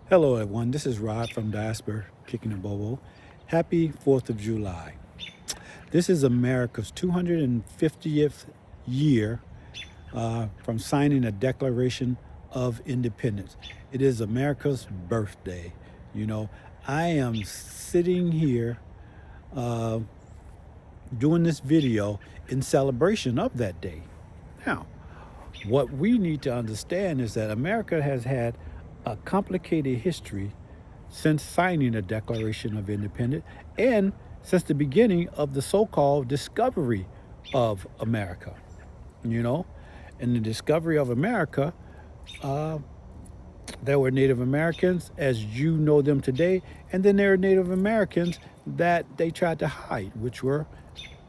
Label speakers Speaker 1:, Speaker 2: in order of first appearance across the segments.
Speaker 1: Hello, everyone. This is Rod from Diaspora Kicking the Bobo. Happy 4th of July. This is America's 250th year from signing a Declaration of Independence. It is America's birthday. You know, I am sitting here uh, doing this video in celebration of that day. Now, what we need to understand is that America has had a complicated history since signing the Declaration of Independence and since the beginning of the so called discovery of America. You know, in the discovery of America, uh, there were Native Americans as you know them today, and then there are Native Americans that they tried to hide, which were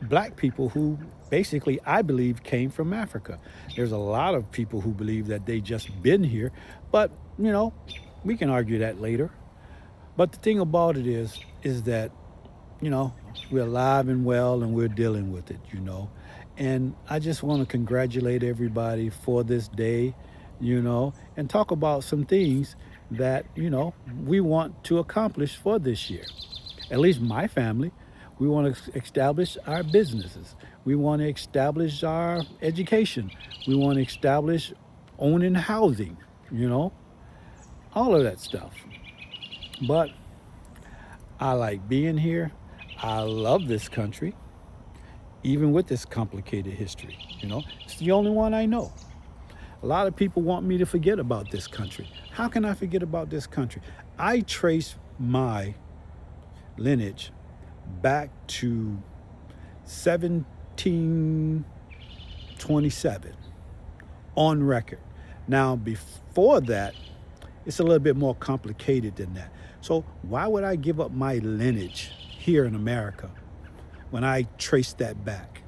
Speaker 1: black people who basically, I believe, came from Africa. There's a lot of people who believe that they just been here, but you know, we can argue that later. But the thing about it is that you know we're alive and well, and we're dealing with it. And I just want to congratulate everybody for this day, and talk about some things that we want to accomplish for this year. At least my family, we want to establish our businesses. We want to establish our education. We want to establish owning housing, you know, all of that stuff. But I like being here. I love this country, even with this complicated history. It's the only one I know. A lot of people want me to forget about this country. How can I forget about this country? I trace my lineage back to 1727 on record. Now, before that, it's a little bit more complicated than that. So, why would I give up my lineage here in America when I trace that back?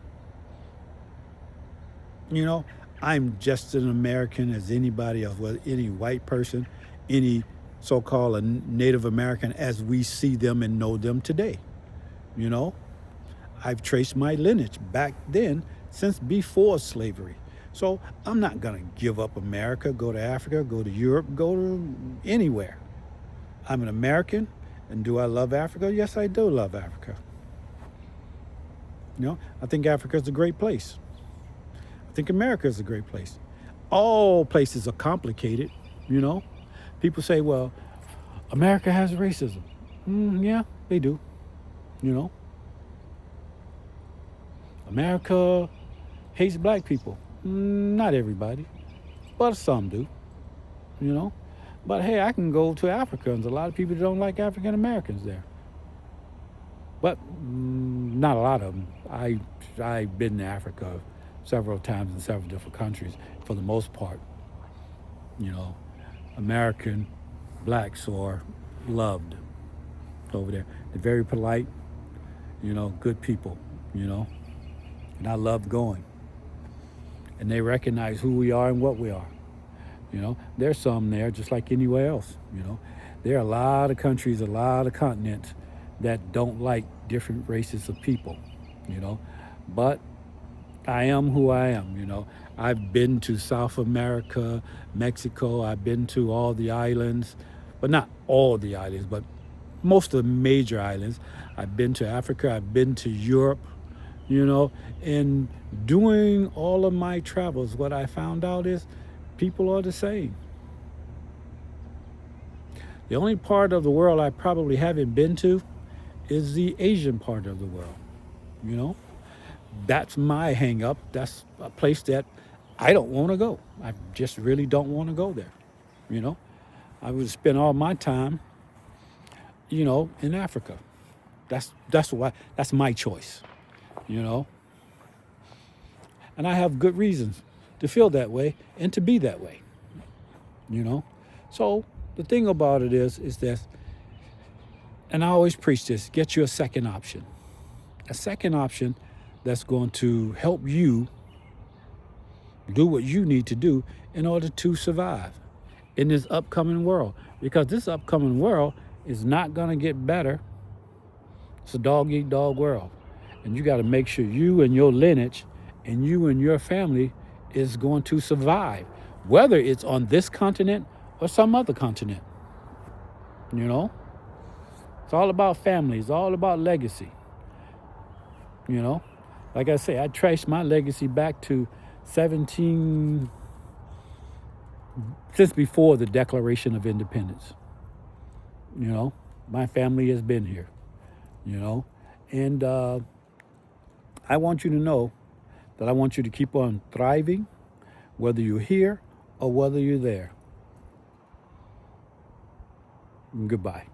Speaker 1: You know, I'm just an American as anybody else, whether any white person, any so called a Native American as we see them and know them today. You know, I've traced my lineage back then since before slavery. So I'm not going to give up America, go to Africa, go to Europe, go to anywhere. I'm an American, and do I love Africa? Yes, I do love Africa. I think Africa is a great place. I think America is a great place. All places are complicated, you know. People say, well, America has racism. Yeah, they do. You know, America hates black people. Not everybody, but some do. You know, but hey, I can go to Africa, and a lot of people don't like African Americans there. But not a lot of them. I've been to Africa several times in several different countries. For the most part, you know, American blacks are loved over there. They're very polite, good people, and I love going. And they recognize who we are and what we are. There's some there just like anywhere else. There are a lot of countries, a lot of continents that don't like different races of people, but I am who I am. I've been to South America, Mexico. I've been to all the islands, but not all the islands, but most of the major islands. I've been to Africa. I've been to Europe, and doing all of my travels, what I found out is people are the same. The only part of the world I probably haven't been to is the Asian part of the world, you know. That's my hang up. That's a place that I don't want to go. I just really don't want to go there, you know. I would spend all my time, in Africa. That's my choice, you know. And I have good reasons to feel that way and to be that way, you know. So the thing about it is that, and I always preach this, get you a second option. A second option that's going to help you do what you need to do in order to survive in this upcoming world. Because this upcoming world is not going to get better. It's a dog eat dog world. And you got to make sure you and your lineage and you and your family is going to survive, whether it's on this continent or some other continent. you know? It's all about family. It's all about legacy, you know? Like I say, I trace my legacy back to 17, since before the Declaration of Independence, you know? My family has been here, you know? And I want you to know that I want you to keep on thriving, whether you're here or whether you're there. Goodbye.